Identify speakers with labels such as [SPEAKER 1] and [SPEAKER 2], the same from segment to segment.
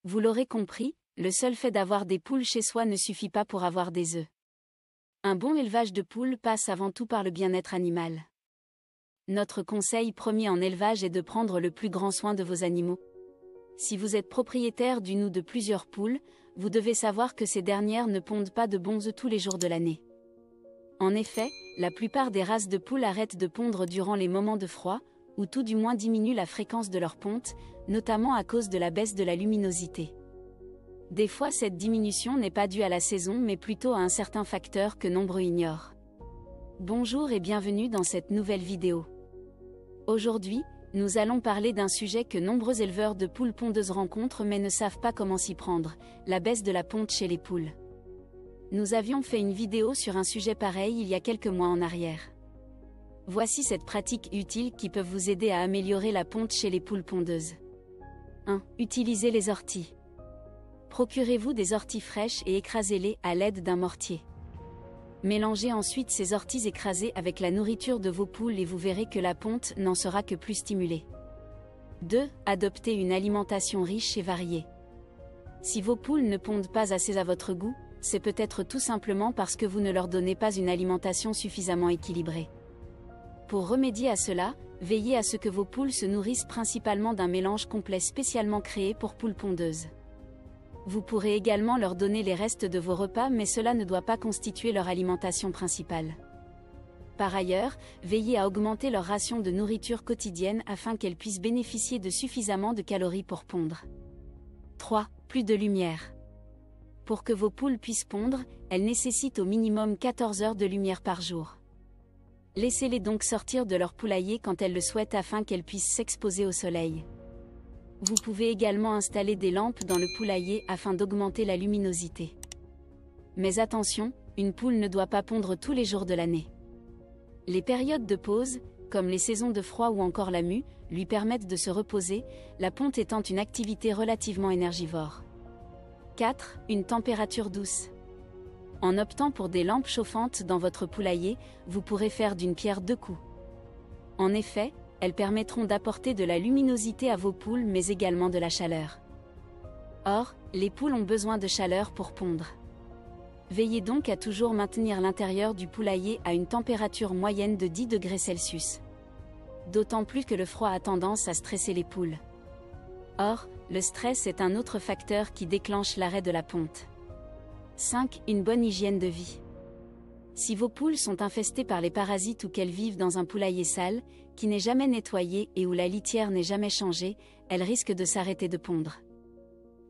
[SPEAKER 1] Vous l'aurez compris, le seul fait d'avoir des poules chez soi ne suffit pas pour avoir des œufs. Un bon élevage de poules passe avant tout par le bien-être animal. Notre conseil premier en élevage est de prendre le plus grand soin de vos animaux. Si vous êtes propriétaire d'une ou de plusieurs poules, vous devez savoir que ces dernières ne pondent pas de bons œufs tous les jours de l'année. En effet, la plupart des races de poules arrêtent de pondre durant les moments de froid, ou tout du moins diminuent la fréquence de leur ponte, notamment à cause de la baisse de la luminosité. Des fois, cette diminution n'est pas due à la saison mais plutôt à un certain facteur que nombreux ignorent. Bonjour et bienvenue dans cette nouvelle vidéo. Aujourd'hui, nous allons parler d'un sujet que nombreux éleveurs de poules pondeuses rencontrent mais ne savent pas comment s'y prendre, la baisse de la ponte chez les poules. Nous avions fait une vidéo sur un sujet pareil il y a quelques mois en arrière. Voici cette pratique utile qui peut vous aider à améliorer la ponte chez les poules pondeuses. 1. Utilisez les orties. Procurez-vous des orties fraîches et écrasez-les à l'aide d'un mortier. Mélangez ensuite ces orties écrasées avec la nourriture de vos poules et vous verrez que la ponte n'en sera que plus stimulée. 2. Adoptez une alimentation riche et variée. Si vos poules ne pondent pas assez à votre goût, c'est peut-être tout simplement parce que vous ne leur donnez pas une alimentation suffisamment équilibrée. Pour remédier à cela, veillez à ce que vos poules se nourrissent principalement d'un mélange complet spécialement créé pour poules pondeuses. Vous pourrez également leur donner les restes de vos repas mais cela ne doit pas constituer leur alimentation principale. Par ailleurs, veillez à augmenter leur ration de nourriture quotidienne afin qu'elles puissent bénéficier de suffisamment de calories pour pondre. 3. Plus de lumière. Pour que vos poules puissent pondre, elles nécessitent au minimum 14 heures de lumière par jour. Laissez-les donc sortir de leur poulailler quand elles le souhaitent afin qu'elles puissent s'exposer au soleil. Vous pouvez également installer des lampes dans le poulailler afin d'augmenter la luminosité. Mais attention, une poule ne doit pas pondre tous les jours de l'année. Les périodes de pause, comme les saisons de froid ou encore la mue, lui permettent de se reposer, la ponte étant une activité relativement énergivore. 4. Une température douce. En optant pour des lampes chauffantes dans votre poulailler, vous pourrez faire d'une pierre deux coups. En effet, elles permettront d'apporter de la luminosité à vos poules mais également de la chaleur. Or, les poules ont besoin de chaleur pour pondre. Veillez donc à toujours maintenir l'intérieur du poulailler à une température moyenne de 10 degrés Celsius. D'autant plus que le froid a tendance à stresser les poules. Or, le stress est un autre facteur qui déclenche l'arrêt de la ponte. 5. Une bonne hygiène de vie. Si vos poules sont infestées par les parasites ou qu'elles vivent dans un poulailler sale, qui n'est jamais nettoyé et où la litière n'est jamais changée, elles risquent de s'arrêter de pondre.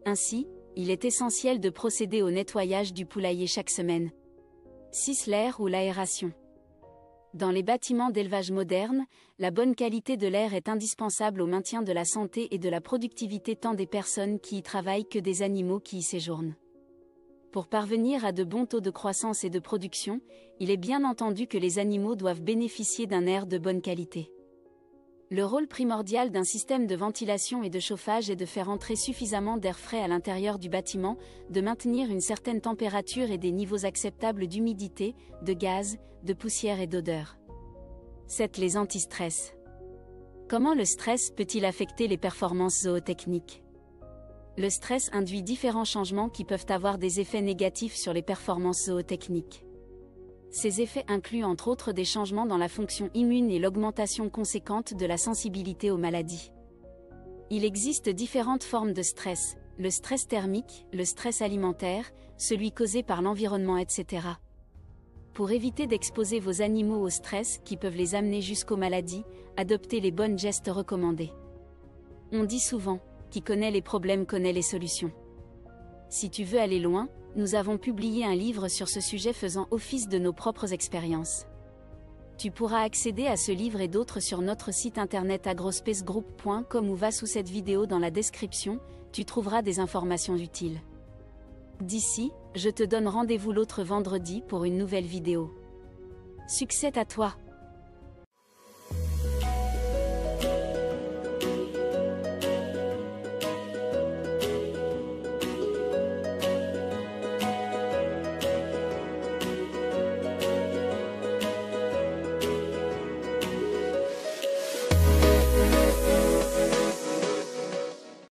[SPEAKER 1] Ainsi, il est essentiel de procéder au nettoyage du poulailler chaque semaine. 6. L'air ou l'aération. Dans les bâtiments d'élevage modernes, la bonne qualité de l'air est indispensable au maintien de la santé et de la productivité tant des personnes qui y travaillent que des animaux qui y séjournent. Pour parvenir à de bons taux de croissance et de production, il est bien entendu que les animaux doivent bénéficier d'un air de bonne qualité. Le rôle primordial d'un système de ventilation et de chauffage est de faire entrer suffisamment d'air frais à l'intérieur du bâtiment, de maintenir une certaine température et des niveaux acceptables d'humidité, de gaz, de poussière et d'odeur. 7. Les anti-stress. Comment le stress peut-il affecter les performances zootechniques ? Le stress induit différents changements qui peuvent avoir des effets négatifs sur les performances zootechniques. Ces effets incluent entre autres des changements dans la fonction immune et l'augmentation conséquente de la sensibilité aux maladies. Il existe différentes formes de stress, le stress thermique, le stress alimentaire, celui causé par l'environnement, etc. Pour éviter d'exposer vos animaux au stress qui peuvent les amener jusqu'aux maladies, adoptez les bons gestes recommandés. On dit souvent, qui connaît les problèmes connaît les solutions. Si tu veux aller loin, nous avons publié un livre sur ce sujet faisant office de nos propres expériences. Tu pourras accéder à ce livre et d'autres sur notre site internet agrospacegroup.com ou va sous cette vidéo dans la description, tu trouveras des informations utiles. D'ici, je te donne rendez-vous l'autre vendredi pour une nouvelle vidéo. Succès à toi!